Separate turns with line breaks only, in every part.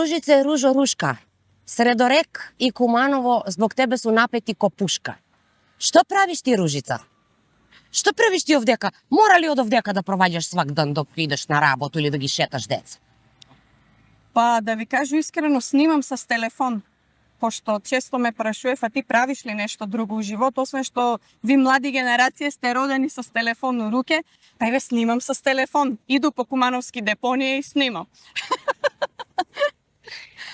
Ружице, ружо, рушка. Средорек и Куманово због тебе су напети ко пушка. Што правиш ти, Ружица? Што правиш ти овдека? Мора ли од овдека да проваѓаш свак ден док идеш на работу или да ги шеташ деца?
Па да ви кажу искрено, снимам с телефон. Пошто често ме прашував, а ти правиш ли нешто друго у живот, освен што ви млади генерација сте родени со телефон у руке, па ве снимам с телефон. Иду по кумановски депонија и снимам.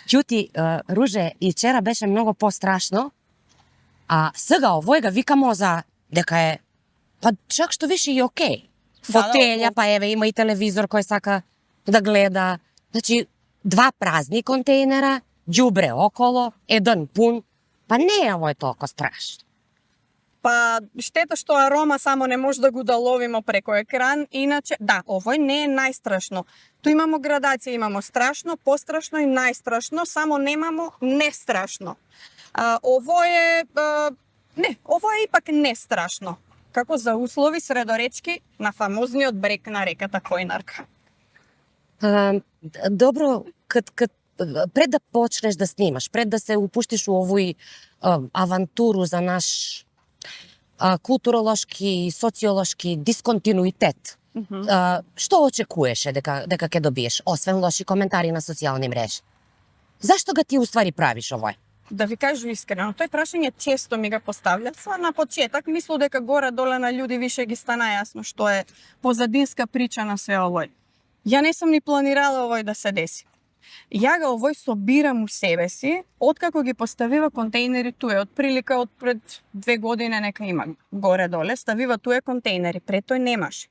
Ќути, Руже, и вчера беше многу пострашно, а сега овој га викамо за дека е, па чак што више и окей. Фотелја, па еве има и телевизор кој сака да гледа. Значи, 2 празни контейнера, ѓубре около, 1 пун, па не е овој толку страшно.
Па штета што арома само не може да го доловимо преко екран, иначе да, овој не е најстрашно. Ту имамо градација, имамо страшно, пострашно и најстрашно, само немамо нестрашно. Овој е не, овој е ипак нестрашно. Како за услови средоречки на фамозниот брег на реката Којнарка.
Добро, пред да почнеш да снимаш, пред да се упуштиш у овој авантуру за наш културолошки и социолошки дисконтинуитет, што очекуваше дека ќе добиеш, освен лоши коментари на социјални мрежи? Зашто га ти уствари правиш овој?
Да ви кажу искрено, тој прашање често ми ga постављат. Са на почеток мислам дека горе-доле на луѓе више ги стана јасно што е позадинска прича на све овој. Ја не сум ни планирала овој да се деси. Ја ga овој собирам у себе си, откако ги поставива контейнери туе, отприлика од пред 2 години нека има горе-доле, ставива туе контейнери, пред тој немаше.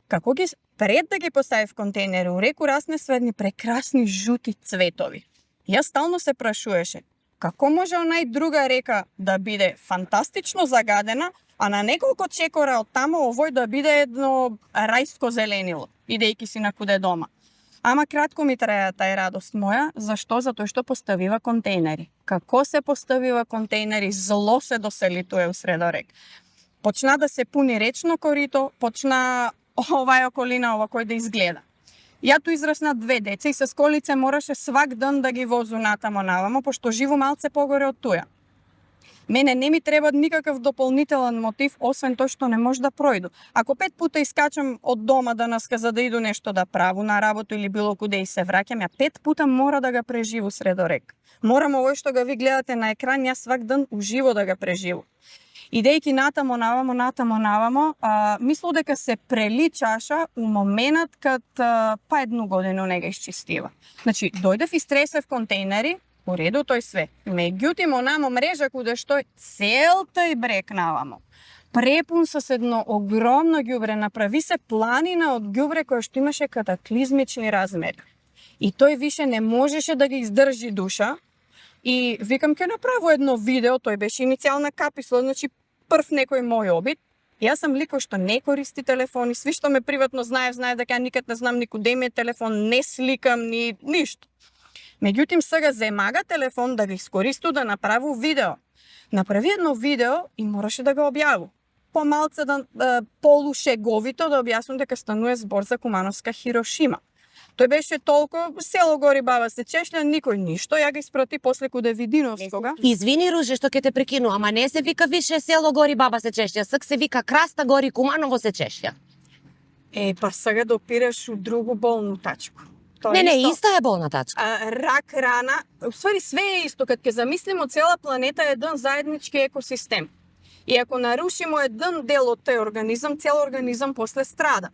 Како ги пред да ги поставив контейнери, у реку расне едни прекрасни жути цветови. Јас стално се прашуваше, како може онај друга река да биде фантастично загадена, а на неколку чекора од тамо овој да биде едно рајско зеленило, идејќи си на куде дома. Ама кратко ми траја тај радост моја, зашто? Затоа што поставива контейнери. Како се поставива контейнери, зло се досели туе у Средорек. Почна да се пуни речно корито, почна оваа околина ова кој да изгледа. Ја ту израсна 2 деца и со колице мораше свак ден да ги возу натамо навамо, пошто живу малце погоре од туја. Мене не ми треба никаков дополнителен мотив, освен тој што не може да пројду. Ако 5 пута искачам од дома денеска за да иду нешто да праву на работа или било куде и се враќам, ја 5 пута мора да го преживу Средорек. Морам овој што го ви гледате на екран, јас свак ден уживо да го преживу. Идејќи натамо навамо, мислам дека се прели чаша у моментот кад па 1 година не го исчистива. Значи, дојдев и стресев контейнери, у реду тој све. Меѓутоа онамо мрежа куде што цел тој брег навамо, препун со едно огромно ѓубре, направи се планина од ѓубре која што имаше катаклизмични размери. И тој више не можеше да ги издржи душа. И викам ќе направо едно видео, тој беше иницијална каписла, значи прв некој мој обид. Јас сум лик кој што не користи телефони, сви што ме приватно знае дека никад не знам никуде ми е телефон, не сликам ни ништо. Меѓутоа сега земага телефон да го искористу да направи видео. Направи едно видео и мораше да го објаву. Помалце полушеговито да објаснам дека станува збор за Кумановска Хирошима. Тој беше толку село гори баба се чешља, никој ништо, ја го испрати после куде Видиновскога.
Извини, Руже, што ќе те прекину, ама не се вика више село гори баба се чешља, сак се вика Краста гори Куманово се чешља.
Па сега допираш у другу болну тачку.
Не, иста е болна тачка.
Рак, рана, усвари све е исто, кад ќе замислимо цела планета е еден заеднички екосистем. И ако нарушимо еден дел од тој организам, цел организам после страда.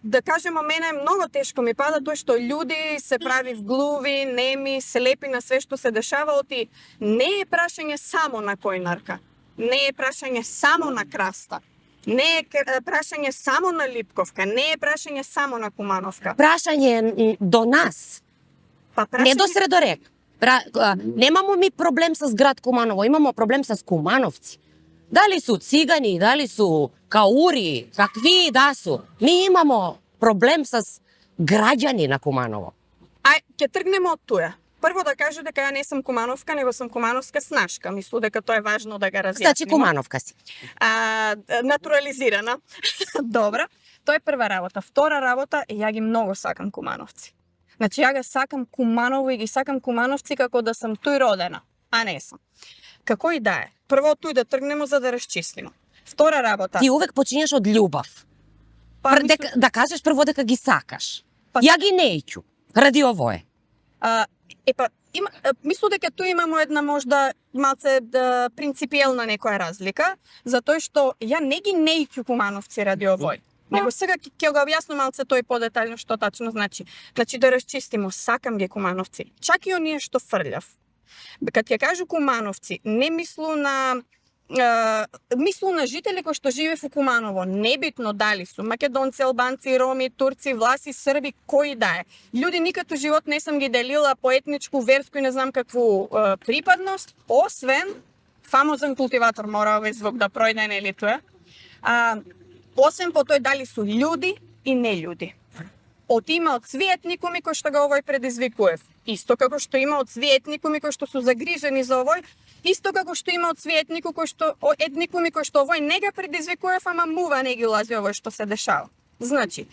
Да кажемо, мене многу тешко ми пада тоа што луѓе се прави вглуви, неми, слепи на све што се дешава, оти не е прашање само на Којнарка, не е прашање само на Краста, не е прашање само на Липковка, не е прашање само на Кумановка.
Прашање до нас, не до Средорек. Немамо ми проблем с град Куманово, имамо проблем с кумановци. Дали су цигани, дали су каури, какви да су. Ми имамо проблем с граѓани на Куманово.
Ќе тргнеме од туја. Прво да кажу дека ја не сум кумановка, него сум кумановска снашка. Мислам дека тоа е важно да го разјасниме.
Значи кумановка си.
Натурализирана. Добра. Тоа е прва работа. Втора работа, ја ги многу сакам кумановци. Значи, ја ga сакам Куманово и ги сакам кумановци како да сам тој родена, а не сам. Како и да е. Прво тој да тргнемо за да расчистиме. Втора работа.
Ти увек почињаш од љубов. Да кажеш прво дека ги сакаш. Ја ги нејќу. Ради овое.
Мислам дека тој имамо една можда малце принципиелна некоја разлика, затоа што ја не ги нејќу кумановци ради овој. Него сега ќе го објаснам малце тој подетаљно што тачно значи. Значи да расчистимо, сакам ги кумановци. Чак и оние што фрлјав. Кад ќе кажу кумановци, не мислу на жители кои што живеев во Куманово, небитно дали су македонци, албанци, роми, турци, власи, срби, кои да е. Луѓе никад во живот не сам ги делила по етничку, верску и не знам какву припадност, освен фамозен култиватор мора овој звук да пројде, нели тоа? Освен по тој дали су људи и не људи. Има од сви етникуми кои што го овој предизвикуев. Исто како што има од сви етникуми кои што су загрижени за овој, исто како што има од сви етникуми кои што овој не га предизвикуев, ама мува не ги лази овој што се дешава. Значи,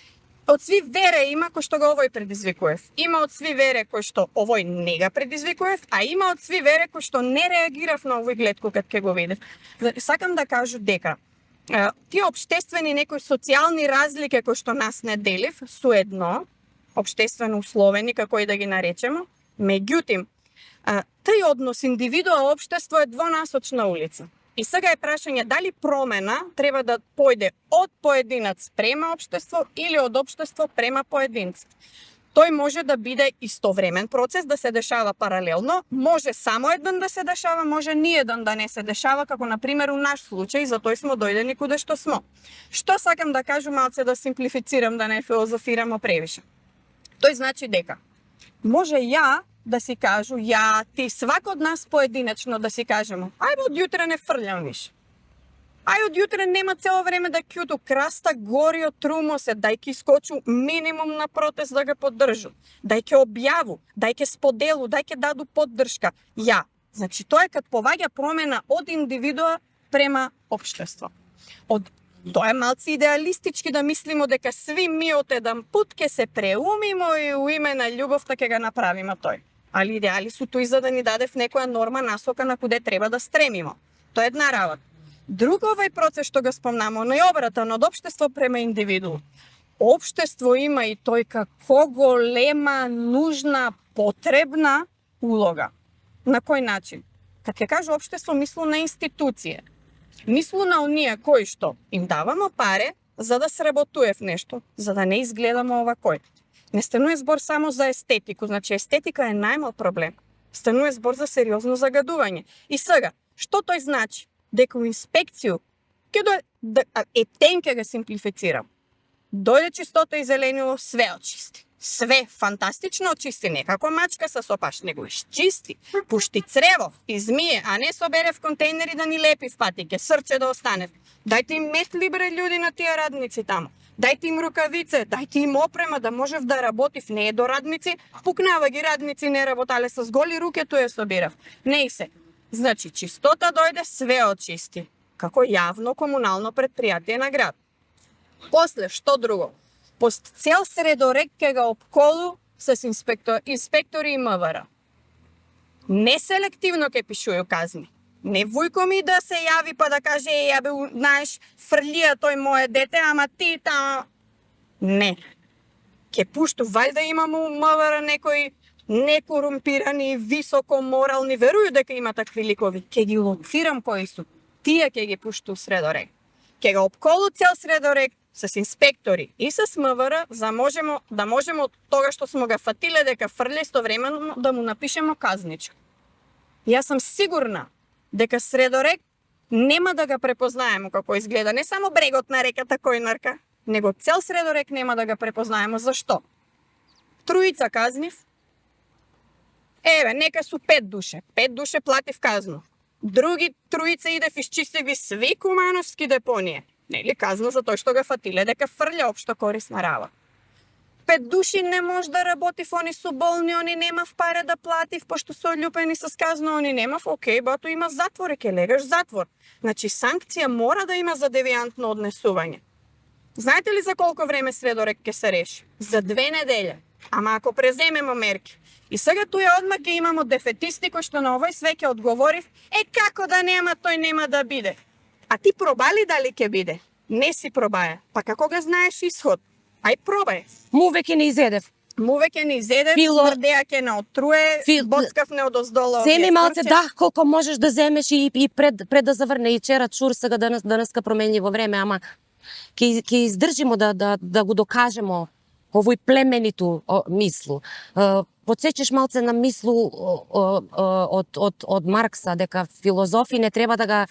од сви вере има кои што го овој предизвикуев. Има од сви вере кои што овој не га предизвикуев, а има од сви вере кои што не реагирав на овој гледку кад ќе го видев. Сакам да кажу дека тие општествени некои социјални разлики кои што нас не делив, су едно, општествено условени, како и да ги наречемо, меѓутим, тај однос индивидуа-општество е двонасочна улица. И сега е прашање дали промена треба да појде од поединац према општество или од општество према поединци. Тој може да биде истовремен процес, да се дешава паралелно, може само еден да се дешава, може ни еден да не се дешава, како на пример у наш случај, затоа смо дојдени куде што смо. Што сакам да кажу, малце да симплифицирам, да не филозофирамо превише. Тој значи дека може ја да си кажу, ја, ти, свако од нас поединечно да си кажемо, ајде од јутре не фрлјам више. Ај од јутре нема цело време да кјуту краста гори од трумо се, дај ки скочу минимум на протест да го поддржу, дај ке објаву, дај ке споделу, дај ке даду поддршка. Ја. Значи тоа е кад поваѓа промена од индивидуа према општество. Тоа е малци идеалистички да мислимо дека сви ми од еден пут ќе се преумимо и у име на љубовта ќе го направиме тој. Али идеали су тој за да ни даде в некоја норма насока на куде треба да стремимо. Тоа е една работа. Друг овој процес што го спомнамо, но и обратно од општество према индивиду. Општество има и тој како голема, нужна, потребна улога. На кој начин? Кад ќе кажу општество, мислу на институcije. Мислу на оние кои што им давамо паре за да сработуе в нешто, за да не изгледамо овакој. Не станува збор само за естетику, значи естетика е најмал проблем. Станува збор за сериозно загадување. И сега, што тој значи? Дека у инспекцију, ќе го симплифицирам. Дојде чистота и зеленило, све очисти. Све фантастично очисти, не како мачка со сопаш, него изчисти, пушти црево, измие, а не собере в контейнери да ни лепи в патике, срче да остане. Дајте им метли бре луѓе на тие радници таму. Дајте им рукавице, дајте им опрема да можев да работив, не е до радници, пукнава ги радници, не работале с голи руке, тоа собирав. Не и се. Значи, чистота дојде, све очисти, како јавно комунално предпријатие на град. После, што друго? Пост цел средорек ке го обколу с инспектори и МВР. Неселективно ке пишуju казни. Не вујко ми да се јави па да каже, ја бе, знаеш, фрлија тој моје дете, ама ти тamo. Не. Ке пушту, вајда имамо МВР некои некорумпирани, високо морални, веруju дека има такви ликови. Ке ги лоцирам кои су. Тие ке ги пушту средорек. Ке го обколу цел средорек с инспектори и с МВР, да можеме од тога што смо га фатиле дека фрле истовремено да му напишемо казничко. Јас сум сигурна дека средорек нема да га препознаемо како изгледа, не само брегот на реката Којнарка, него цел средорек нема да га препознаемо. Зашто? Тројца казнив. Еве, нека су 5 душе. 5 душе платив казну. Други тројца идев изчистив и сви кумановски депонije. Нели казна за тој што га фатиле дека фрља општо корисна работа. 5 души не може да работи, они су болни, они немав паре да платив, пошто се ољупени с казна, они немав, окей, бато има затвор, ќе легаш затвор. Значи санкција мора да има за девијантно однесување. Знаете ли за колку време средорек ќе се реши? За 2 недели. Ама ако преземемо мерки, и сега туја одма ќе имамо дефетисти кои што на овој све ќе одговорив, како да нема, тој нема да биде. А ти пробали дали ќе биде? Не си пробаја. Па како го знаеш исход? Ај пробај.
Му веќе не изедев.
Му веќе не изеде, смрдеа ќе не отруе, боцкав не одоздоло.
Земи малце дах колко можеш да земеш и пред да заврне. И вчера чур, сега денеска промени во време, ама ќе издржимо да го докажемо овој племениту мислу. Подсечеш малце на мислу од Маркса, дека филозофи не треба да ga,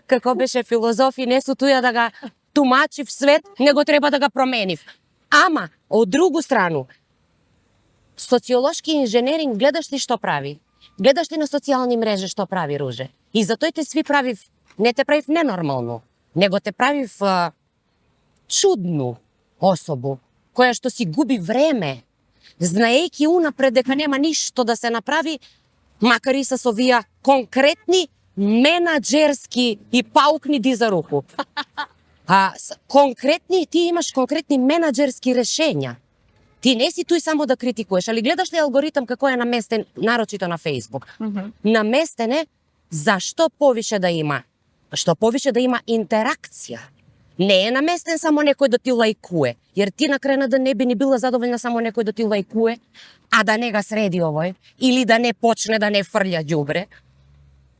како беше, филозофи не су туја да ga тумачив свет, него треба да ga променив. Ама, од другу страну, социолошки инженеринг гледаш ли што прави? Гледаш ли на социјални мрежи што прави, Руже? И затој те сви правив, не те правив ненормално, него те правив чудну особу, која што си губи време, знаејќи унапред дека нема ништо да се направи, макар и со овие конкретни менаџерски и паукни ди за руху. Конкретни, ти имаш конкретни менаџерски решења. Ти не си туј само да критикуваш, али гледаш ли алгоритам како е наместен, нарочито на Facebook? Наместен е зашто повише да има, што повише да има интеракција. Не е наместен само некој да ти лајкуе, jer ти на крај на ден не би ни била задоволна само некој да ти лајкуе, а да не га среди овој, или да не почне да не фрља ѓубре.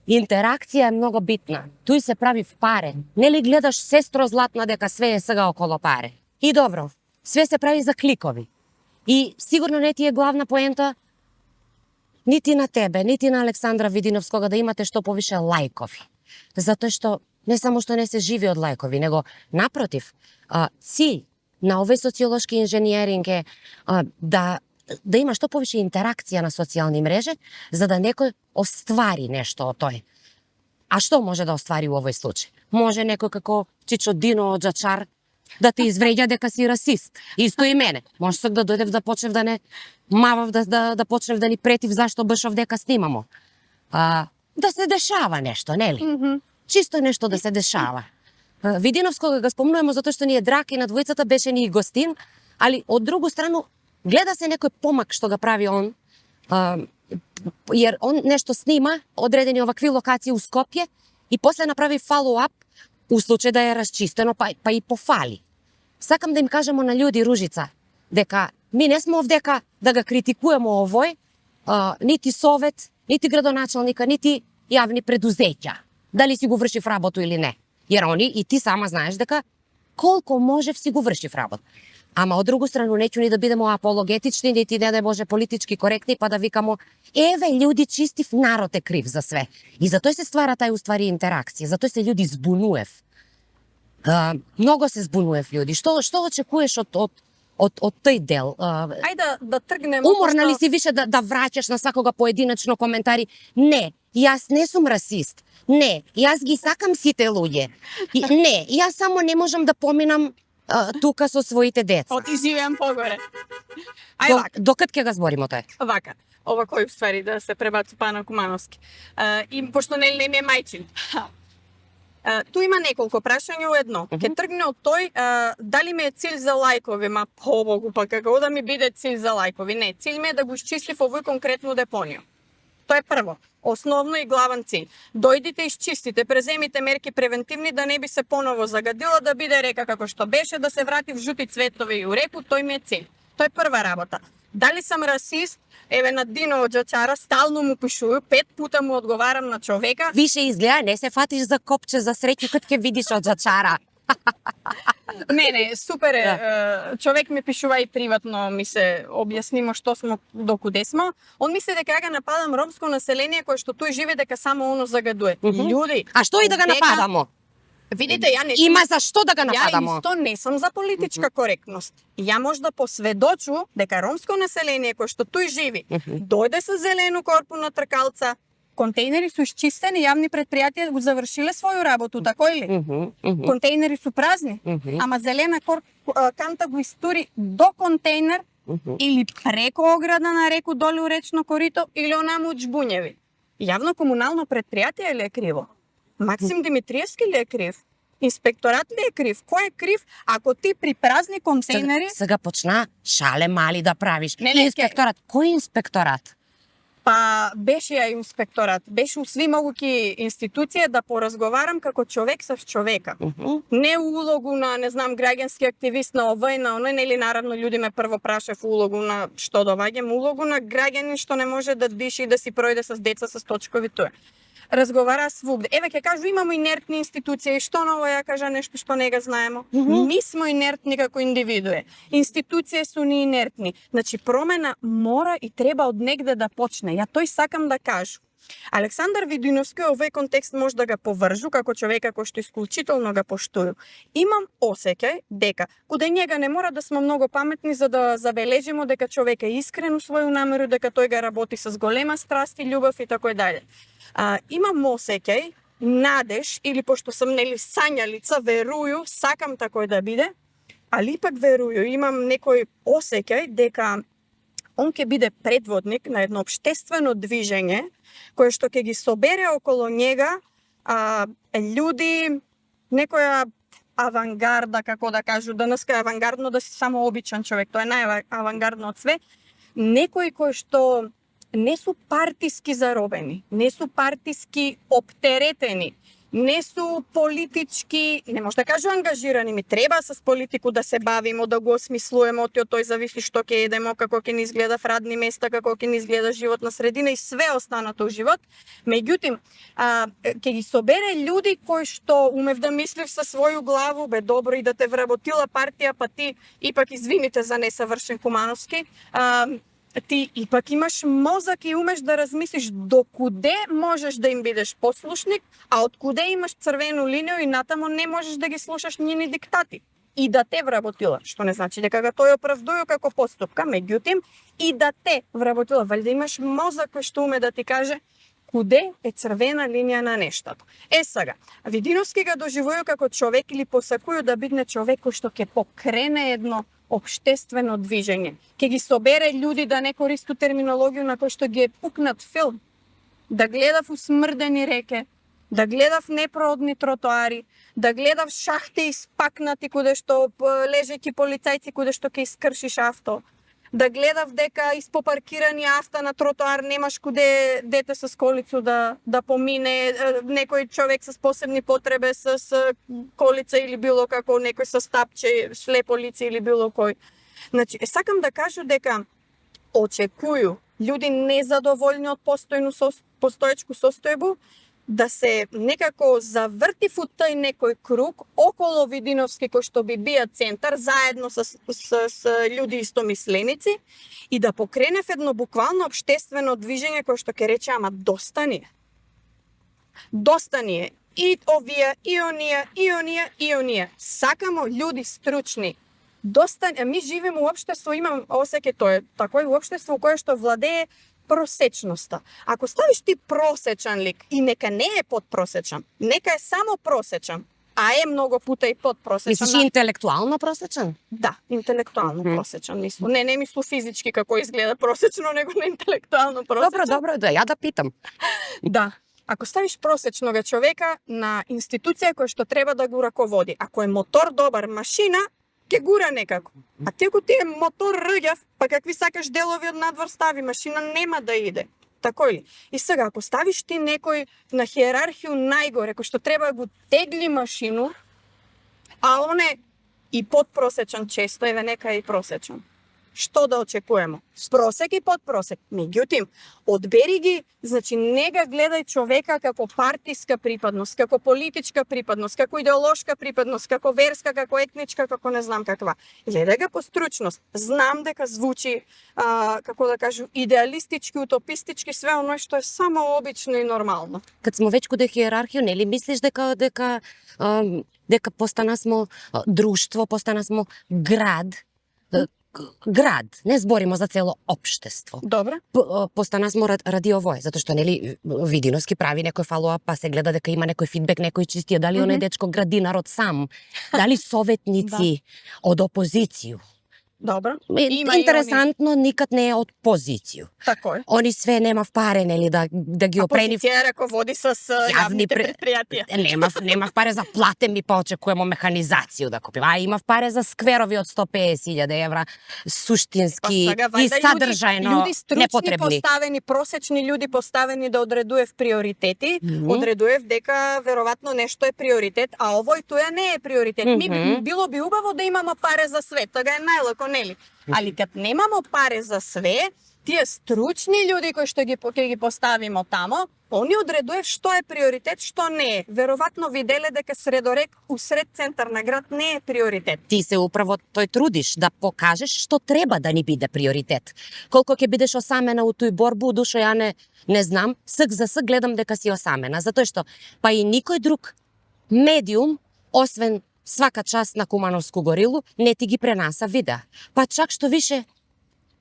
Интеракција е многу битна. Туј се прави в паре. Нели гледаш, сестро златна, дека све е сега около паре. И добро, све се прави за кликови. И сигурно не ти е главна поента нити на тебе, нити на Александра Видиновскога да имате што повише лајкови. Затоа што не само што не се живи од лајкови, него напротив, cilj на овој социолошки инженеринг е да има што повише интеракција на социјални мрежи, за да некој оствари нешто од тој. А што може да оствари у овој случај? Може некој како Чичо Дино од Джачар да те извреѓа дека си расист. Исто и мене. Може сега да дојдев да почнев да не мавав, да почнев да ни претив зашто бешов дека снимамо. Да се дешава нешто, нели? Чисто нешто да се дешава. Видиновскога го спомнуваме затоа што ни е драг и на двојцата беше ни и гостин, али од другу страну гледа се некој помак што го прави он, jer он нешто снима одредени овакви локации у Скопје и после направи follow-up у случај да е расчистено, па и пофали. Сакам да им кажемо на луѓе, Ружица, дека ми не сме овдека да ga критикуваме овој, нити совет, нити градоначалника, нити јавни предузеќа, дали си го вршив работу или не. Jer они, и ти сама знаеш дека колко можев си го вршив работа. Ама од друга страна неќу ни да бидемо апологетични, нити не да може политички коректни, па да викамо еве луѓе, чистив народ е крив за све. И затој се ствара тај уствари интеракција, затој се луѓе збунуев. Многу се збунуев луѓе. Што очекуваш од тој дел?
Ајде да тргнеме.
Уморна ли си више да враќаш на свакога поединечно коментари? Не, јас не сум расист. Не, јас ги сакам сите луѓе. Не, јас само не можам да поминам тука со своите деца.
Оти живеам погоре. Ај вака.
Докад ќе го зборимо тој?
Вака. Ова кој ствари да се пребаци Пана Кумановски. И пошто не ми е мајчин. Ту има неколку прашања у едно. Ќе тргне од тој дали ми е cilj за лајкови, ма побогу, па како да ми биде cilj за лајкови. Не, cilj ми е да го исчислив овој конкретно депонију. Тоа е прво, основно и главен cilj. Дојдите, исчистите, преземите мерки превентивни да не би се поново загадила, да биде река како што беше, да се врати в жути цветови и у реку, тој ми е cilj. Тоа е прва работа. Дали сам расист? Еве на Дино од Джачара стално му пишувам, 5 пута му одговарам на човека.
Више изгледа, не се фатиш за копче за среќу кад ќе видиш од Джачара.
Не, супер е. Човек ми пишува и приватно, ми се објаснимо што смо, докуде смо. Он мисли дека ја нападам ромско население кое што тој живе дека само оно загадуе. Луѓе.
А што и да го нападамо?
Видите, ја не
Има за што да го
Ја
нападамо.
исто не сум за политичка коректност. Ја може да посведочу дека ромско население кое што тој живи, дојде со зелено корпу на тркалца, контейнери су исчистени, јавни предпријатија го завршиле своју работу, тако или? Контейнери су празни, ама зелена канта го истури до контейнер или преко ограда на реку долу речно корито или онаму од Жбуњеви. Јавно комунално предпријатие ли е криво? Максим Димитриевски ли е крив? Инспекторат ли е крив? Кој е крив ако ти при празни контейнери...
Сега почна шале мали да правиш.
Не,
Инспекторат. Кој инспекторат?
Па беше ја инспекторат. Беше у сви могуки институции да поразговарам како човек со човека. Не улогу на, не знам, граѓански активист на овој, на оној, нели наравно луѓе ме прво прашав улогу на што доваѓам, улогу на граѓанин што не може да диши и да си пројде с деца с точкови тоа. Разговара свугде. Еве ќе кажу имамо инертни институции, што ново ја кажа нешто што не го знаеме. Ми смо инертни како индивидуи. Институции су ни инертни. Значи промена мора и треба од негде да почне. Ја тој сакам да кажу. Александар Видиновски овој контекст може да ga повржу како човека кој што исклучително ga поштую. Имам осеќај дека каде njega не мора да сме многу паметни за да забележиме дека човек е искрен у своју намеру, дека тој ga работи с голема страст и љубов и така даје. Имам осеќај, надеж или пошто сам нели сањалица, верую, сакам такој да биде, али ипак верую, имам некој осеќај дека он ќе биде предводник на едно општествено движење кое што ќе ги собере околу njega луѓе, некоја авангарда, како да кажу, денеска е авангардно да си само обичен човек, тоа е најавангардно од све, некои кои што не су партиски заробени, не су партиски оптеретени, не су политички, не може да кажу ангажирани, ми треба с политику да се бавимо, да го осмислуваме, од тој зависи што ќе едемо, како ќе ни изгледа в радни места, како ќе ни изгледа животна средина и све останато у живот. Меѓутоа, ќе ги собере луѓе кои што умев да мислив со своју главу, бе добро и да те вработила партија, па ти ипак извините за несавршен Кумановски, ти ипак имаш мозок и умеш да размислиш докуде можеш да им бидеш послушник, а од куде имаш црвену линија и натамо не можеш да ги слушаш njeni диктати. И да те вработила, што не значи дека ga тој оправдуju како постапка, меѓутоа и да те вработила, валјда имаш мозок кој што уме да ти каже куде е црвена линија на нештото. Сега, Видиновски ga доживуju како човек или посакуju да биде човек кој што ќе покрене едно општествено движење. Ќе ги собере луѓе, да не користу терминологија на кој што ги е пукнат филм, да гледав усмрдени реке, да гледав непроодни тротоари, да гледав шахти испакнати куде што лежејќи полицајци куде што ќе искршиш авто, да гледав дека испопаркирани авта на тротоар немаш куде дете со колицу да помине, некој човек со посебни потребе с колица или било како некој со стапче, слепо лице или било кој. Значи, сакам да кажу дека очекуju луѓе незадоволни од постоечку состојбу да се некако заврти во тој некој круг околу Видиновски кој што би бија центар заедно с луѓе истомисленици и да покренев едно буквално општествено движење кој што ќе рече ама доста ни е. Доста ни е. И овие, и оние, и оние, и оние. Сакамо луѓе стручни. Доста, ми живееме у општество, имам осеќај тоа е такој општество кое што владее просечноста. Ако ставиш ти просечен лик и нека не е подпросечен, нека е само просечен, а е многу пута и подпросечен.
Мислиш интелектуално просечен?
Да, интелектуално просечен мислам. Не мислам физички како изгледа просечно, него не интелектуално просечен.
Добро, да ја да питам.
Да. Ако ставиш просечнога човека на институција која што треба да го раководи, ако е мотор добар, машина, ќе гура некако. А ти ако ти е мотор рѓав, па какви сакаш делови од надвор стави, машина нема да иде. Такој ли? И сега, ако ставиш ти некој на хиерархiju најгоре, кој што треба да го тегли машину, а он е и подпросечен често, еве нека е и просечен. Што да очекуваме? Просек и подпросек. Меѓутоа, одбери ги, значи не га гледај човека како партиска припадност, како политичка припадност, како идеолошка припадност, како верска, како етничка, како не знам каква. Гледај га по стручност. Знам дека звучи, како да кажу, идеалистички, утопистички, све оно што е само обично и нормално.
Кад смо веќе каде хиерархија, нели мислиш дека постана смо друштво, постана смо град, не зборимо за цело општество.
Добре.
Постана смо ради овој, затоа што нели Видиновски прави некој фоллоуап, па се гледа дека има некој фидбек, некој чистија, дали оној дечко гради народ сам, дали советници од опозицију,
Добро.
Интересантно, никад не е од позицију.
Тако е.
Они све немав паре, нели, да ги опрени.
Позиција е раководи с јавните предпријатија.
Немав паре за плате, ми поочекуваме механизацију да купим. А имав паре за скверови од 150.000 евра, суштински и садржајно
луѓе стручни
непотребни.
поставени, просечни луѓе поставени да одредуев приоритети, одредуев дека веројатно нешто е приоритет, а овој тоја не е приоритет. Било би убаво да имамо паре за све, тога е најлако, нели? Али кад немамо паре за све, тие стручни луѓе кои што ги поставимо тамо, они одредуев што е приоритет, што не е. Веројатно виделе дека средорек усред центар на град не е приоритет.
Ти се управо тој трудиш да покажеш што треба да ни биде приоритет. Колко ќе бидеш осамена у тој борбу, душо ја не знам, ск за ск гледам дека си осамена, затоа што па и никој друг медиум, освен Свака част на Кумановску горилу, не ти ги пренаса видеа. Па чак што више,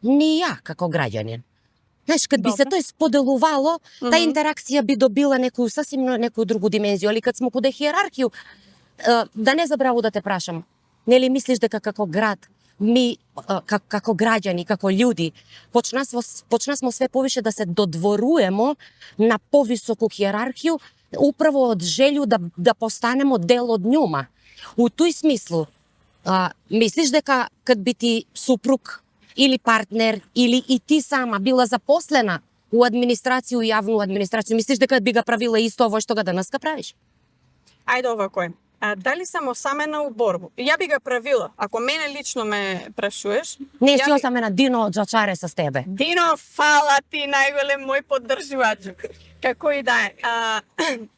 ни ја како граѓанин. Знаеш, кад би се тој споделувало, таа интеракција би добила некоju другу димензија, али кад смо куде хиерархiju, да не забраву да те прашам, нели мислиш дека како град, ми, како граѓани, како људи, почна смо све повише да се додворуемо на повисоку хиерархiju, управо од желју да постанемо дел од њума. У тој смислу, мислиш дека кад би ти супруг или партнер, или и ти сама била запослена у администрација, у јавну администрација, мислиш дека би го правила исто ово што го денеска правиш?
Ајде овако е. Дали сам осамена у борбу? Ја би го правила. Ако мене лично ме прашуваш...
Не си осамена, Дино од Джачаре с тебе.
Дино, фала ти, најголем мој поддржувач. Како и да е.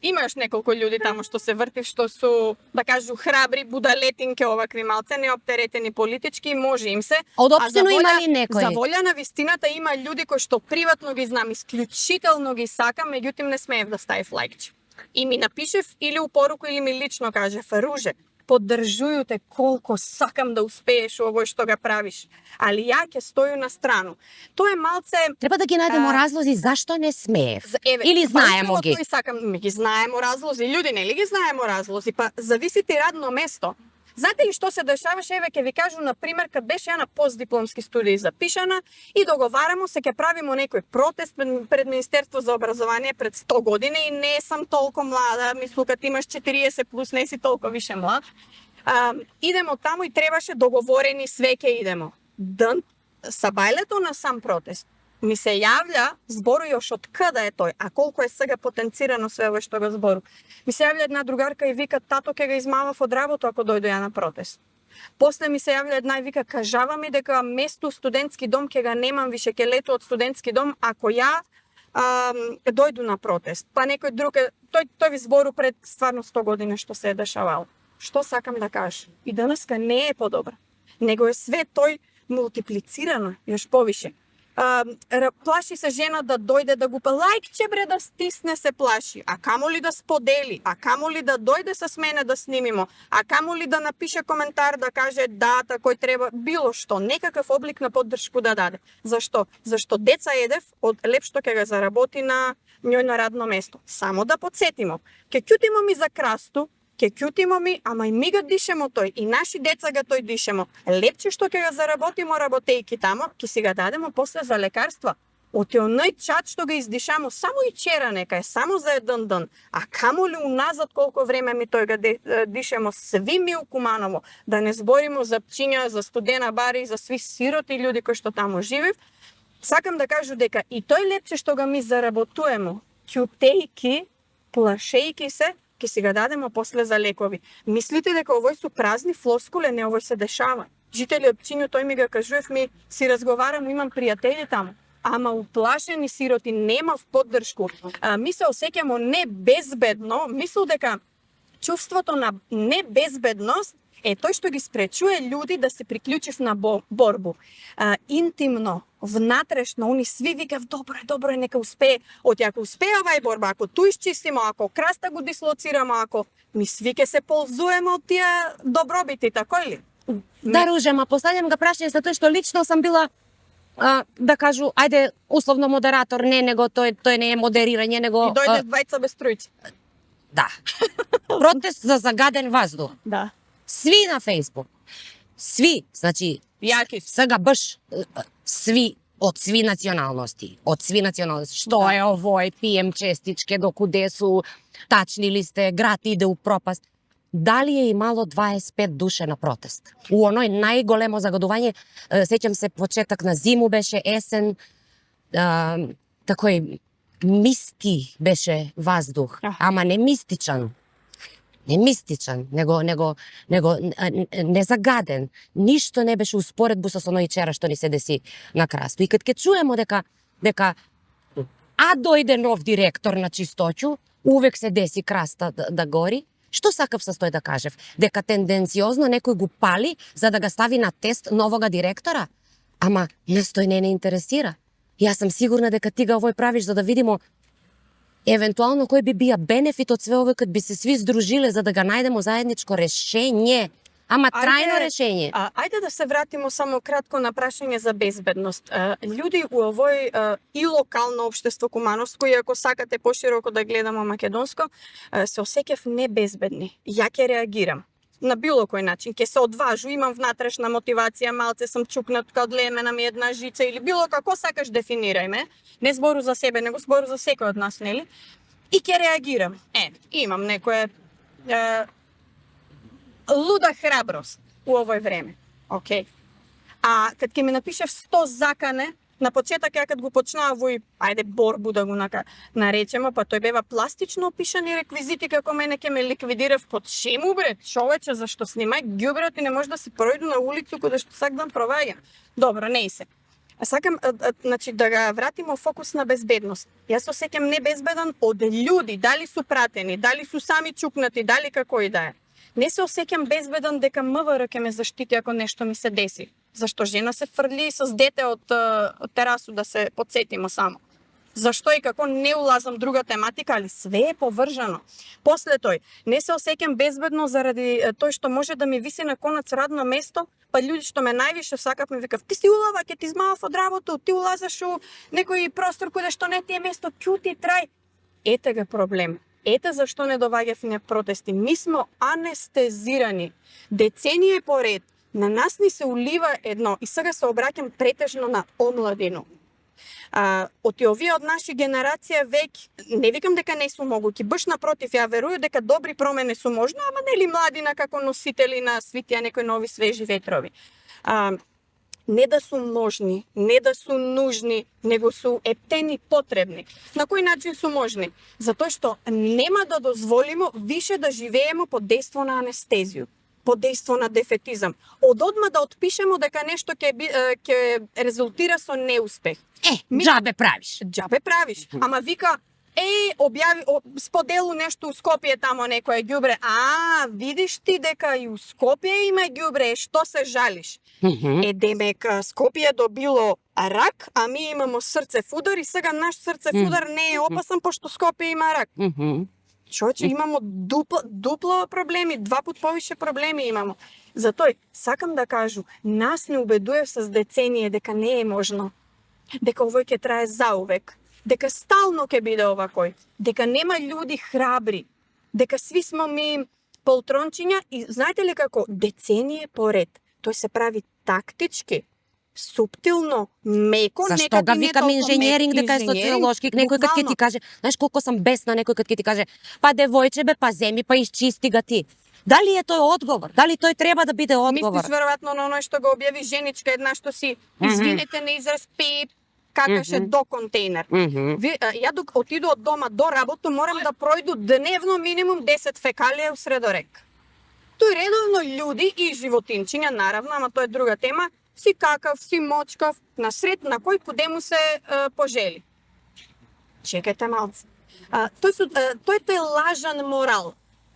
Имаш неколку луѓе таму што се вртив, што су, да кажу, храбри, будалетинке овакви малце, неоптеретени политички, може им се.
Одопштено има ли некој?
За волја на вистината има луѓе кои што приватно ги знам, исклучително ги сакам, меѓутоа не смеев да ставив лајкче. И ми напишев или у поруку или ми лично кажев, Руже, поддржују те колку сакам да успееш овој што го правиш. Али ја ќе стоју на страну. Тоа е малце...
Треба да ги најдемо разлози зашто не смеев. Или знаемо ги.
Тој сакам, ми ги знаемо разлози. Луѓе, нели ги знаемо разлози? Па зависи ти радно место. Знаете ли што се дешаваше? Еве ќе ви кажу на пример, кад беше ја на постдипломски студии запишана и договарамо се ќе правиме некој протест пред Министерство за образование пред 100 години и не сам толку млада, мислу кад имаш 40 плюс не си толку више млад. Идемо таму и требаше договорени све ќе идемо. Сабајлето на сам протест ми се јавља, збору још од каде е тој, а колку е сега потенцирано све ово што го збору. Ми се јавља една другарка и вика, тато ќе го измамав од работа ако дојде ја на протест. После ми се јавља една и вика, кажава ми дека место студентски дом ќе го немам више, ќе лету од студентски дом ако ја дојду на протест. Па некој друг тој ви збору пред стварно 100 години што се е дешавало. Што сакам да кажам? И денеска не е подобро, него е све тој мултиплицирано још повише. Плаши се жена да дојде да го лајкче бре да стисне, се плаши, а камоли да сподели, а камоли да дојде с мене да снимимо, а камоли да напише коментар да каже дата кој треба, било што, некаков облик на поддршку да даде. Зашто? Зашто деца едев од леп што ќе го заработи на њојно радно место. Само да подсетимо, ќе ќутимо ми за красту, ќе ќутимо ми, ама и ми го дишемо тој, и наши деца го тој дишемо. Лепче што ќе го заработимо работејки тамо, ќе си го дадемо после за лекарства. Од оној чат што го издишамо само и вчера нека е, само за еден ден, а камоли уназад колку време ми тој го дишемо сви ми у Куманово, да не зборимо за Пчиња, за Студена Бари, за сви сироти луѓе кои што таму живеев. Сакам да кажу дека и тој лепче што го ми заработуваме, ќутејки, плашејки се, ќе си го дадемо после за лекови. Мислите дека овој су празни флоскуле, не овој се дешава. Жители од Пчињу, тој ми го кажував, ми си разговарам, имам пријатели таму. Ама уплашени сироти, немав поддршку. Ми се осеќамо небезбедно, мислам дека чувството на небезбедност е тој што ги спречува луѓе да се приклучив на борбу. Интимно, внатрешно, они сви викав, добро е, нека успее. Ако успее овај борба, ако ту исчистимо, ако краста го дислоцирамо, ако ми сви ке се ползуеме од тие добробити, тако ли?
Да, Руже, ма последнем го прашање за тој што лично сам била да кажу, ајде, условно модератор, не, него тој не е модерирање, него...
И дојде двајца без струјци.
Да. Протест за загаден ваздух.
Да.
Сви на Фейсбук. Сви, значи,
Јаки су.
сега баш сви, од сви националности, што
Да.
е овој, пием честичке, докуде су, тачни ли сте, град иде у пропаст. Дали е имало 25 душе на протест? У оној најголемо загадување, сеќам се почеток на зиму беше, есен, такој миски беше ваздух, ама не мистичан. Не мистичан, него незагаден. Ништо не беше успоредбу со оној вчера што ни се деси на Красто. И кад ке чуемо дека дојде нов директор на чистоќу, увек се деси Краста да гори, што сакав со тој да кажев? Дека тенденциозно некој го пали за да га стави на тест новога директора? Ама нас тој не интересира. Јас сум сигурна дека ти ga овој правиш за да видимо евентуално кој би бија бенефит од све овој кад би се сви здружиле за да га најдемо заедничко решење. Ама трајно решење.
Ајде да се вратимо само кратко на прашање за безбедност. Луѓе у овој и локално општество кумановско, и ако сакате пошироко да гледамо македонско, се осеќав небезбедни. Ја ќе реагирам на било кој начин, ќе се одважу, имам внатрешна мотивација, малце сум чукнат кад лемена ми една жица или било како сакаш дефинирајме, не збору за себе, него збору за секој од нас, нели? И ќе реагирам. Имам некоја луда храброст у овој време. Океј. А кад ќе ми напишеш 100 закане, на почеток ја кад го почнаа овој, ајде борбу да го наречеме, па тој бева пластично опишани реквизити како мене ќе ме ликвидирав под шему бре, човече, зашто снимај ѓубрет и не може да се пројду на улицу каде што сак ден проваѓам. Добро, не се. Сакам значи да га вратиме фокус на безбедност. Јас осеќам небезбеден од луѓе, дали су пратени, дали су сами чукнати, дали како и да е. Не се осеќам безбеден дека МВР ќе ме заштити ако нешто ми се деси. Зашто жена се фрли с дете од терасу, да се подсетимо само. Зашто и како не улазам друга тематика, али све е повржано. После тој, не се осеќам безбедно заради тој што може да ми виси на конац радно место, па луѓе што ме највише сакат ми викав, ти си улава, ќе ти измавав од работа, ти улазаш у некој простор каде што не ти е место, ќути трај. Ете га проблем. Ете зашто не доваѓав на протести. Ми смо анестезирани. Деценија поред на нас ни се улива едно, и сега се обраќам претежно на омладину. Од овие од наши генерација веќе, не викам дека не су могуќи, баш напротив, ја верую дека добри промени су можно, ама нели младина како носители на свитија некои нови свежи ветрови. Не да су можни, не да су нужни, него су ептени потребни. На кој начин су можни? Затоа што нема да дозволимо више да живееме под дејство на анестезију, под дејство на дефетизам. Одма да отпишемо дека нешто ќе резултира со неуспех.
Џабе правиш.
Џабе правиш. Ама вика, споделу нешто у Скопје тамо некој ѓубре. Видиш ти дека и у Скопје има ѓубре, што се жалиш? Демек Скопје добило рак, а ми имамо срцев-удар и сега наш срцев-удар не е опасен пошто Скопје има рак. Човече, имамо дупло проблеми, 2 пат повише проблеми имамо. Затоа сакам да кажу, нас не убедуе с деценија дека не е можно, дека овој ќе трае заувек, дека стално ќе биде овакој, дека нема луѓе храбри, дека сви смо ми полтрончиња и знаете ли како деценија поред, тој се прави тактички, суптилно, меко,
зашто га викам инженеринг дека е социолошки, некој кад ќе ти каже, знаеш колку сум бесна, некој кад ќе ти каже, па девојче бе, па земи, па исчисти га ти. Дали е тој одговор? Дали тој треба да биде одговор?
Мислиш веројатно на оној што го објави женичка една што си, извинете на израз, какаше до контейнер. Ја док отиду од дома до работа, морам да пројду дневно минимум 10 фекалија у средорек. Тој редовно луѓе и животинчиња, наравно, ама тоа е друга тема, си какав, си мочкав, насред на кој куде му се пожели. Чекајте малце. Тој е лажан морал.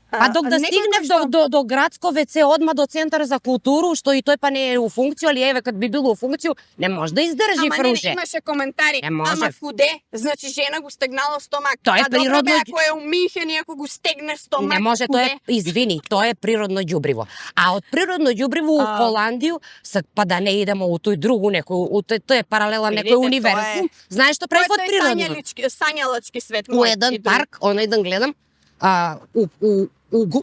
А док да стигнев до градско ВЦ, одма до Центар за културу, што и тој па не е у функција, али еве кад би било у функција, не може да издржи фруже.
Ама не, имаше коментари,
ама
куде? Значи жена го стегнала стомак.
Тоа е природно.
Ако е у Михен и ако го стегне стомак,
не може,
куде?
Тоа е, извини, тоа е природно ѓубриво. А од природно ѓубриво у Холандију, па да не идемо у тој другу некој, тој е паралелен некој универзум. Знаеш што прави од природно?
Тоа е сањалачки свет.
У еден парк, еден гледам, у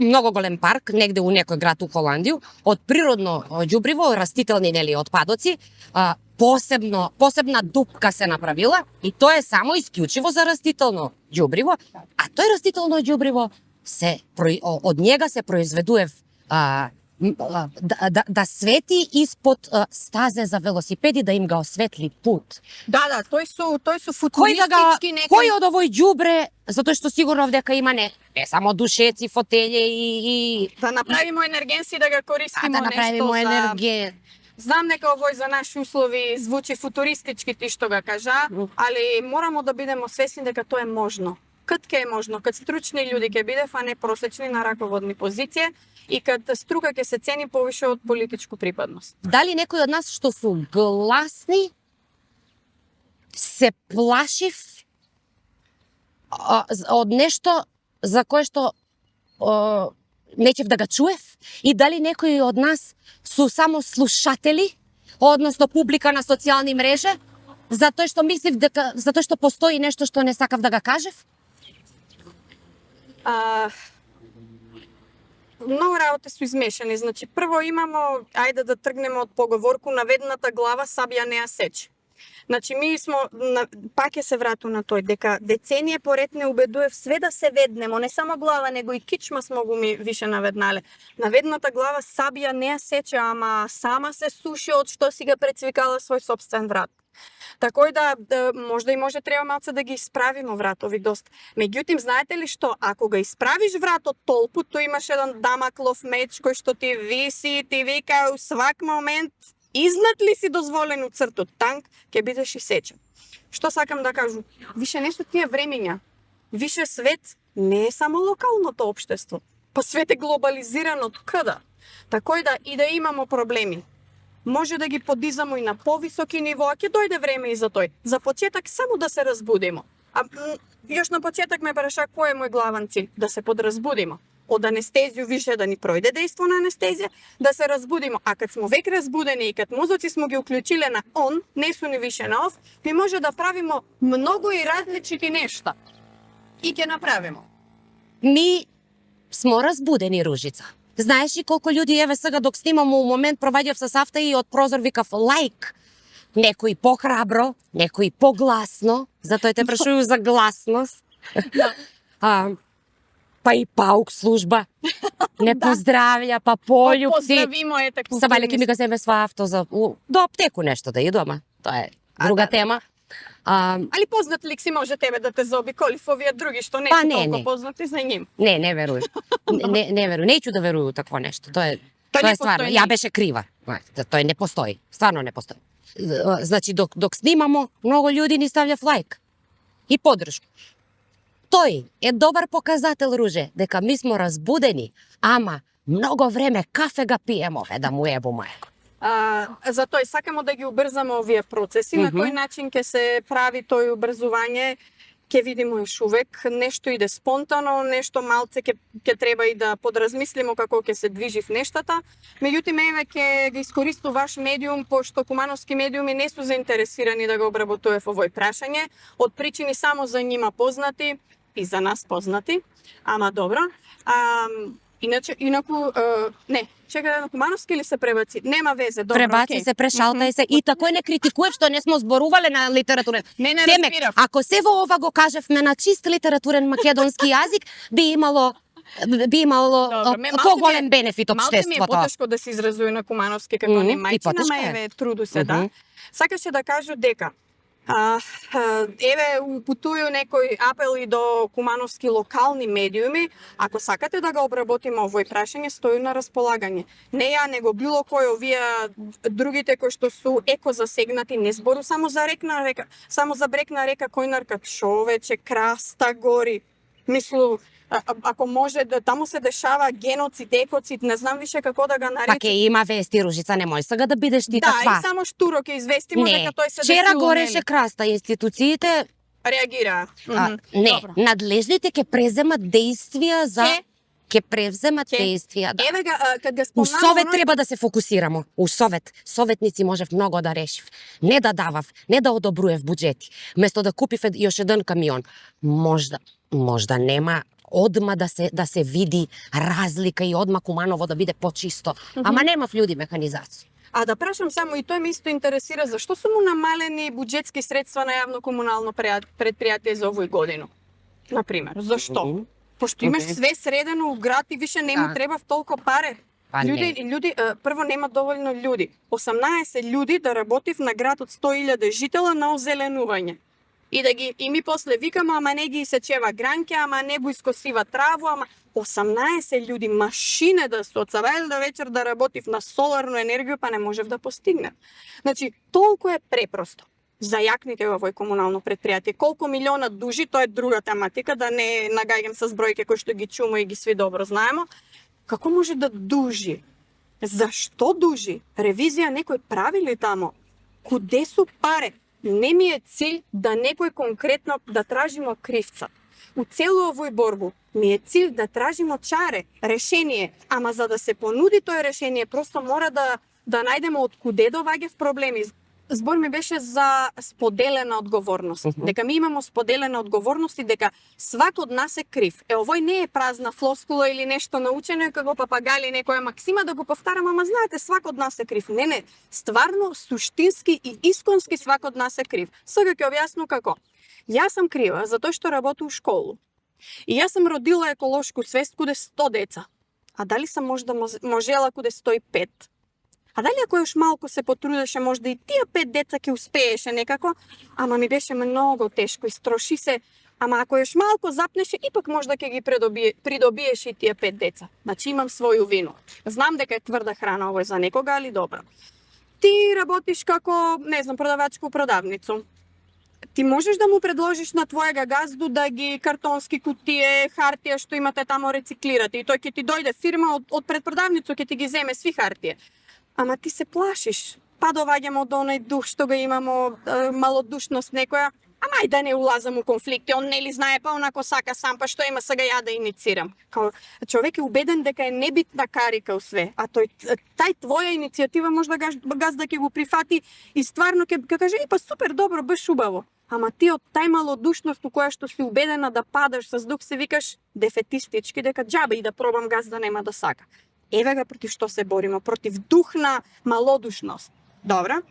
многу голем парк, негде у некој град у Холандија, од природно ѓубриво, растителни нели отпадоци, посебна дупка се направила и тоа е само исклучиво за растително ѓубриво, а тој растително ѓубриво од njega се произведува да свети испод стазе за велосипеди, да им ga осветли пут.
Да, тој су
Кој
футуристички некои...
кој од овој ѓубре, затоа што сигурно дека има не само душеци, фотелје и
Да направимо енергенси да го користимо
да направимо
нешто за...
енергија.
Знам дека овој за наши услови звучи футуристички ти што го кажа, али морамо да бидеме свесни дека тоа е можно. Кад ке е можно, кад стручни луѓе ќе бидев, а не просечни на раководни позиции и кад струка ќе се цени повише од политичку припадност.
Дали некој од нас што су гласни се плашив од нешто за кое што неќев да го чуев, и дали некои од нас су само слушатели, односно публика на социјални мрежи, затоа што постои нешто што не сакав да го кажев?
Многу работи су измешани. Значи, прво имамо, ајде да тргнеме од поговорку, наведната глава сабја не ја сече. Значи, ми смо, пак ќе се врату на тој, дека деценije поред не убедуев све да се веднемо, не само глава, него и кичма смо го ми више наведнале. Наведната глава сабја не ја сече, ама сама се суши од што си ga прецвикала свој собствен врат. Такој да, можда и треба малце да ги исправиме вратови доста. Меѓутоа, знаете ли што, ако го исправиш вратот толку, то имаш еден дамаклов меч кој што ти виси, ти вика у свак момент, изнад ли си дозволену цртот танк, ќе бидеш и сечен. Што сакам да кажу? Више не су тие времења. Више свет не е само локалното општество, па свет е глобализиран од када. Такој да и да имамо проблеми, може да ги подизамо и на повисоки нивоа, ќе дојде време и за тој. За почеток само да се разбудимо. А још на почеток ме праша кој е мој главен цил? Да се подразбудимо. Од анестезију више да ни пројде дејство на анестезија, да се разбудимо. А кад смо веќе разбудени и кад мозоци смо ги уклучиле на он, не су ни више на оф, ми може да правимо многу и различити нешта. И ќе направимо.
Ми смо разбудени, Ружица. Знаеш ли колку луѓе, еве сега док снимам у момент, проваѓав со сафта и од прозор викав лайк. Некои похрабро, некои погласно, затоа те прашувам за гласност. Па и паук служба. Не поздравља, па полјупци.
Поздравимо е тако.
Сабајле ке ми го земе сва авто за до аптеку нешто да иду, ама тоа е друга тема.
Али познат лик си може тебе да те заобиколи во овие други што не
Па,
се
не,
толку
не.
познати за ним.
Не веруjem. Не веруjem. Неću да веруjem у такво нешто. Тоа е
не
стварно.
постои.
Ја беше крива. Тоа не постои. Стварно не постои. Значи док снимамо, многу луѓе ни стављав лајк и поддршку. Тој е добар показател, Руже, дека ми смо разбудени, ама многу време кафе ga пиемо, да му ебу мајко.
Затоа и сакамо да ги убрзаме овие процеси, на кој начин ќе се прави тој убрзување, ќе видиме еш увек, нешто иде спонтано, нешто малце ќе треба и да подразмислимо како ќе се движи в нештата. Меѓутоа, еве ќе ги искористу ваш медиум, пошто кумановски медиуми не су заинтересирани да го обработуваат овој прашање, од причини само за нима познати и за нас познати, ама добро. Инаку, не, чекај на кумановски или се пребаци? Нема везе, добро,
Пребаци се, прешалтај се и такој не критикував што не смо зборувале на литературен.
Не
Демек,
разбирав.
ако се во ова го кажевме на чист литературен македонски јазик, би имало
Добро, ме малце
поголем бенефит
Малце ми е
општеството.
потешко да се изразуе на кумановски како
Мгм, и
немајчина,
потешко
ама
е.
еве труду се, да. Сакаше да кажу дека еве упутуju некој апел и до кумановски локални медиуми, ако сакате да го обработиме овој прашање, стои на располагање. Не ја, него било кој овие другите кои што су еко засегнати, не збору само за река, само за брег на река Којнарка, човече, краста гори. Мислу, ако може да таму се дешава геноцид, екоцид, не знам више како да го
Па
наречам.
ке има вести, Ружица, не може сега да бидеш ти
Да,
таква.
и само штуро ќе известимо
Не,
дека тој се
вчера
десило
гореше
нели.
краста, институциите
Реагира.
не,
Добро.
надлежните ќе преземат действија за ќе преземат
Ќе.
действија, да.
Еве ga, кад го
У
спомнам
совет
оној-
треба да се фокусирамо. У совет. Советници можев многу да решив. Не да давав, не да одобруев буџети. Место да купив још еден камион. Можда нема одма да се види разлика и одма Куманово да биде почисто. Ама немав луѓе механизација.
А да прашам само, и тој ме исто интересира, зашто су му намалени буџетски средства на јавно комунално предпријатие за овој годину? Например, зашто? Пошто имаш све средено у град и више не му треба толку паре. Луѓе, прво нема доволно луѓе. 18 луѓе да работив на град од 100.000 жителя на озеленување. И ми после викаме, ама не ги исечева гранке, ама не го искосива траву, ама 18 луѓе машине да се од савајл до вечер да работив на соларну енергија, па не можев да постигнем. Значи, толку е препросто за јакните во овој комунално предпријатие. Колку милиона дужи, тоа е друга тематика, да не нагаѓам со бројки кои што ги чумо и ги сви добро знаемо. Како може да дужи? Зашто дужи? Ревизија некој прави ли тамо? Куде су паре? Не ми е cilj да некој конкретно да тражимо кривца. У цело овој борбу ми е cilj да тражимо чаре, решение, ама за да се понуди тоа решение, просто мора да најдеме од куде доаѓа проблеми. Збор ми беше за споделена одговорност. Дека ми имамо споделена одговорност и дека свак од нас е крив. Овој не е празна флоскула или нешто научено како папагали некоја максима да го повтарам, ама знаете, свак од нас е крив. Не, стварно, суштински и исконски свак од нас е крив. Сега ќе објаснам како. Јас сум крива затоа што работам у школу. И јас сум родила еколошку свест куде 100 деца. А дали сам можела куде 105? А дали ако још малку се потрудеше, можда и тие 5 деца ќе успееше некако, ама ми беше многу тешко, истроши се, ама ако још малку запнеше, ипак можда ќе ги придобиеш и тие 5 деца. Значи имам своју вину. Знам дека е тврда храна овој за некога, али добро. Ти работиш како, не знам, продавачка у продавницу. Ти можеш да му предложиш на твојега газду да ги картонски кутие, хартија што имате тамо рециклирате и тој ќе ти дојде фирма од предпродавницу ќе ти ги земе сви хартија. Ама ти се плашиш. Па доваѓаме од оној дух што го имамо, малодушност некоја. Ама и да не улазам у конфликти, он нели знае, па онако сака сам, па што има сега ја да иницирам. Као човек е убеден дека е небитна карика у све, а тај твоја иницијатива можда газда ќе го прифати и стварно ќе каже, па супер, добро, баш убаво. Ама ти од тај малодушност у која што си убедена да падаш со дух се викаш дефетистички, дека џабе и да пробам газда нема да сака. Еве га против што се боримо, против дух на малодушност. Добра.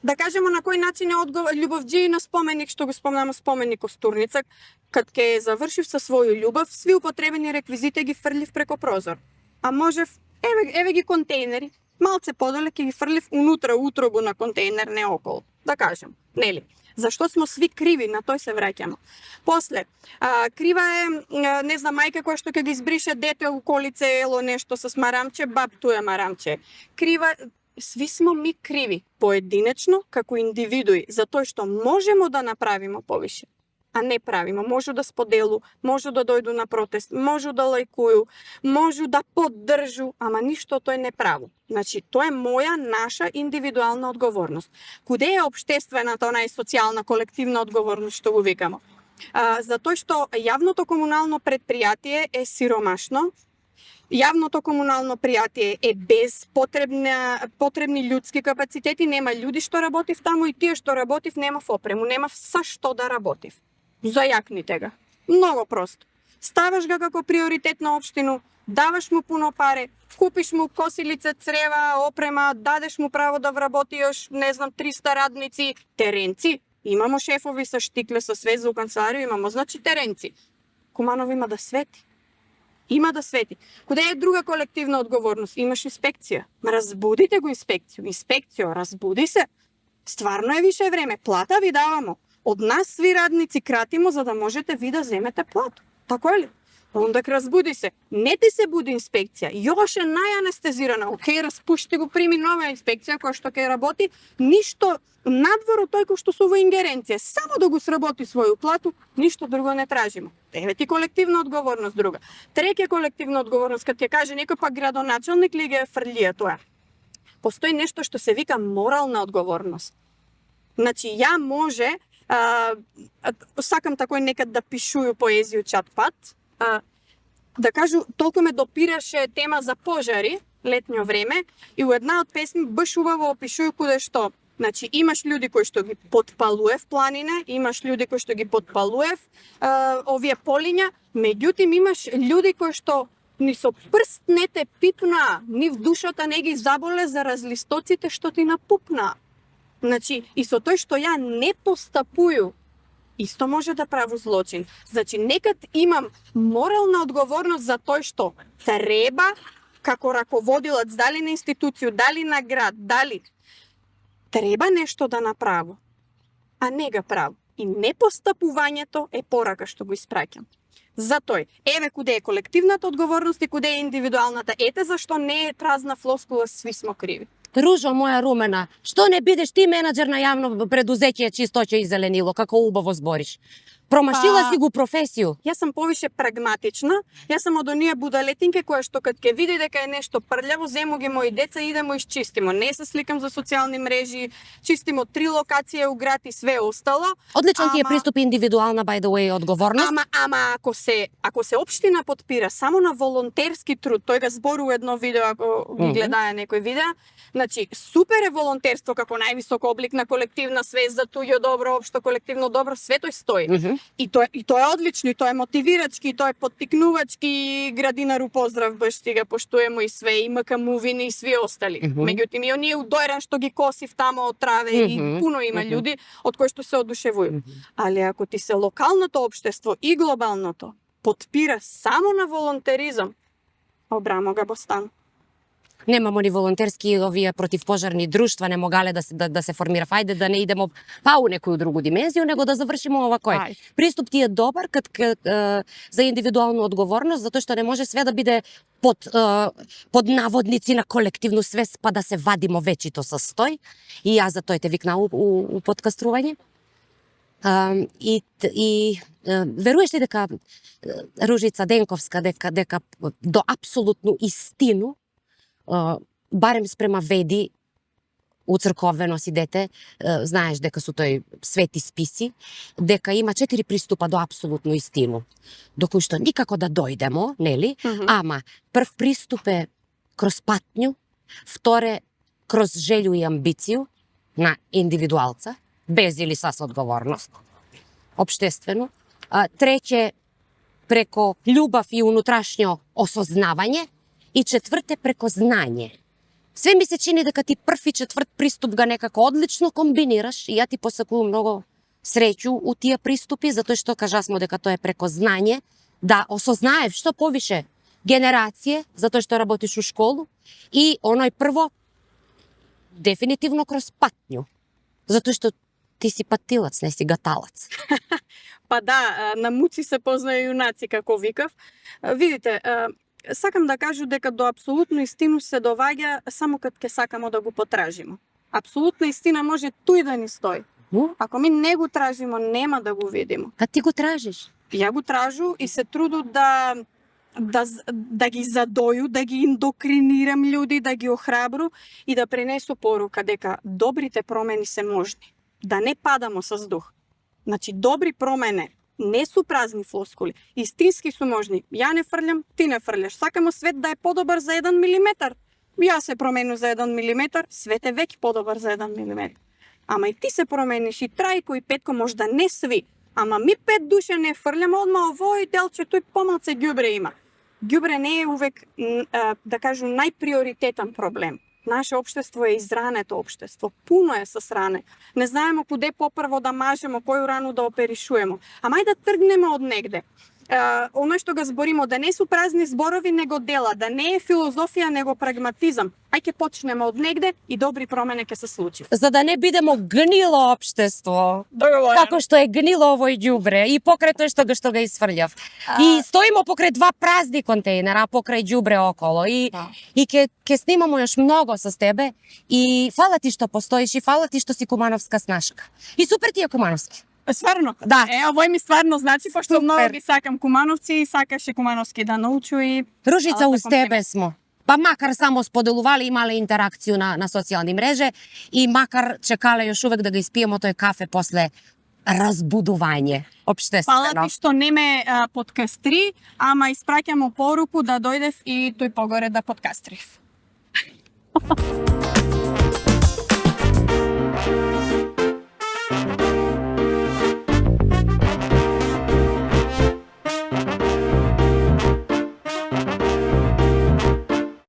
Да кажеме на кој начин е љубовџи на споменик, што го спомнаме споменик Костурница, кад ке завршив со своју љубов, сви употребени реквизити ги фрлив преко прозор. А можев, еве ги контейнери, малце подале ќе ги фрлив унутра утробу на контейнер, не околу. Да кажем, нели? Зашто смо сви криви, на тој се враќаме. После, крива е, не знам, мајка која што ќе ги избрише дете у колице, ело нешто со марамче, баб туе марамче. Крива, сви смо ми криви, поединечно, како индивидуи, за тоа што можемо да направиме повише, а не правиме. Можу да споделу, можу да дојду на протест, можу да лајкуju, можу да поддржу, ама ништо тој не праву. Значи, тоа е моја, наша индивидуална одговорност. Куде е општествената, онај социјална, колективна одговорност, што го викамо? Затоа што јавното комунално предпријатие е сиромашно, јавното комунално пријатие е без потребни људски капацитети, нема луѓе што работив таму и тие што работив немав опрему, немав са што да работив. Зајакните ga. Много просто. Ставаш ga како приоритет на општину, даваш му пуно паре, купиш му косилица, црева, опрема, дадеш му право да вработи још, не знам, 300 радници, теренци. Имамо шефови со штикле, со све за канцеларија, имамо, значи теренци. Куманов има да свети. Има да свети. Куде е друга колективна одговорност? Имаш инспекција. Разбудите го инспекцијо, разбуди се. Стварно е више време. Плата ви давамо. Од нас сви радници кратимо за да можете ви да земете плату. Тако е ли? Ондак разбуди се. Не ти се буди инспекција. Још е најанестезирана. Океј, распушти го, прими нова инспекција која што ќе работи. Ништо надвор од тој кој што су во ингеренција. Само да го сработи своју плату, ништо друго не тражимо. Еве ти колективна одговорност друга. Треќа колективна одговорност, кад ќе каже некој па градоначалник ли ги фрлија тоа. Постои нешто што се вика морална одговорност. Значи, ја може, сакам такој некад да пишую поезију чат-пат, да кажу, толку ме допираше тема за пожари, летно време, и у една од песни баш убаво опишуju куде што Значи, имаш луѓе кои што ги потпалуев планине, имаш луѓе кои што ги потпалуев овие полиња, меѓутоа имаш луѓе кои што ни со прст не те пипнаа, ни в душата не ги заболе за разлистоците што ти напупнаа. Значи, и со тој што ја не постапуju, исто може да праву злочин. Значи, некад имам морална одговорност за тој што треба, како раководилац, дали на институцију, дали на град, дали треба нешто да направу, а не го праву. И непостапувањето е порака што го испраќам. Затој, еве куде е колективната одговорност и куде е индивидуалната. Ете зашто не е празна флоскула, сви смо криви.
Ружо моја румена, што не бидеш ти менаџер на јавно предузеќе Чистоќа и зеленило, како убаво збориш? Промашила си го професију.
Јас сум повише прагматична. Јас сум од оние будалетинки кои што кад ќе види дека е нешто прљаво, зему ги мои деца и идемо исчистимо. Не се сликам за социјални мрежи, чистимо 3 локации у град и све остало.
Одличен ти е приступ индивидуална, by the way, одговорност.
Ама ако се општина потпира само на волонтерски труд, тој го зборува едно видео, ако ги гледае некој видео, значи супер е волонтерство како највисок облик на колективна свест за туѓо добро, општо колективно добро, све тој стои. И тоа е одлично, и тоа е мотивирачки, и тоа е поттикнувачки, Градинару поздрав, баш ти го поштуемо и све, и МК Мувини и сви остали. Меѓутоа и оние удојран што ги косив тамо од траве и пуно има луѓе од кои што се одушевуju. Али ако ти се локалното општество и глобалното потпира само на волонтеризам, обрамо га Бостан.
Немамо ни волонтерски овие противпожарни друштва, не могале да се формира. Ајде да не идемо па у некоju другу димензiju, него да завршимо овакој. Приступ ти е добар за индивидуална одговорност, затоа што не може све да биде под наводници на колективну свест, па да се вадимо вечито состој. И јас за тој те викна у подкастрување. И веруваш ли дека Ружица Денковска дека до апсолутну истину, барем спрема веди у црковено си дете, знаеш дека су тој свети списи, дека има 4 приступа до апсолутно истину, до кој што никако да дојдемо, нели? Ама прв приступ е кроз патњу, вторе кроз желју и амбицију на индивидуалца, без или со одговорност, општествено. Треќе преко љубов и унутрашњо осознавање, и четврте преко знање. Све ми се чини дека ти прв и четврт приступ га некако одлично комбинираш и ја ти посакувам многу среќу у тие приступи, затоа што кажасмо дека тоа е преко знање, да осознаев што повише генерација, затоа што работиш у школу, и оној прво дефинитивно кроз патњу, затоа што ти си патилац, не си гаталац.
Па да, на муци се познае јунаци, како викав. Видите, сакам да кажу дека до апсолутно истину се доваѓа само кад ке сакамо да го потражимо. Апсолутна истина може туј да ни стои. Ако ми не го тражимо, нема да го видимо.
Кад ти го тражиш?
Ја го тражу и се труду да ги задоју, да ги индокринирам луѓе, да ги охрабру и да пренесу порука дека добрите промени се можни. Да не падамо со дух. Значи, добри промени не су празни флоскули, истински су можни. Ја не фрлям, ти не фрляш. Сакамо свет да е подобар за 1 милиметар. Ја се промену за 1 милиметар, свет е веќе подобар за 1 милиметар. Ама и ти се промениш, и Трајко, и Петко, можда не сви. Ама ми 5 души не фрляме, одма овој делче, тој помалце ѓубре има. Ѓубре не е увек, да кажу, најприоритетен проблем. Наше општество е изрането општество. Пуно е со сране. Не знаеме куде попрво да мажемо, кој рану да оперишуемо. Ама ајде да тргнеме од негде. Оно што го зборимо, да не су празни зборови, него дела, да не е филозофија, него прагматизам. Ајде почнеме од негде и добри промени ќе се случи.
За да не бидемо гнило општество, како што е гнило овој ѓубре и покрај тоа што го исфрлјав. И стоимо покрај 2 празни контейнера, покрај ѓубре около и ќе снимамо још много со тебе и фала ти што постоиш и фала ти што си кумановска снашка. И супер ти е кумановски.
Стварно?
Да.
Овој ми стварно значи, пошто многу ги сакам кумановци и сакаше кумановски да научу и...
Ружица, уз тебе смо. Па макар само споделувале, имале интеракцију на социјални мрежи и макар чекале још увек да го испиемо тој кафе после разбудување општествено.
Фала ти што не ме подкастри, ама испраќамо поруку да дојдев и тој погоре да подкастрив.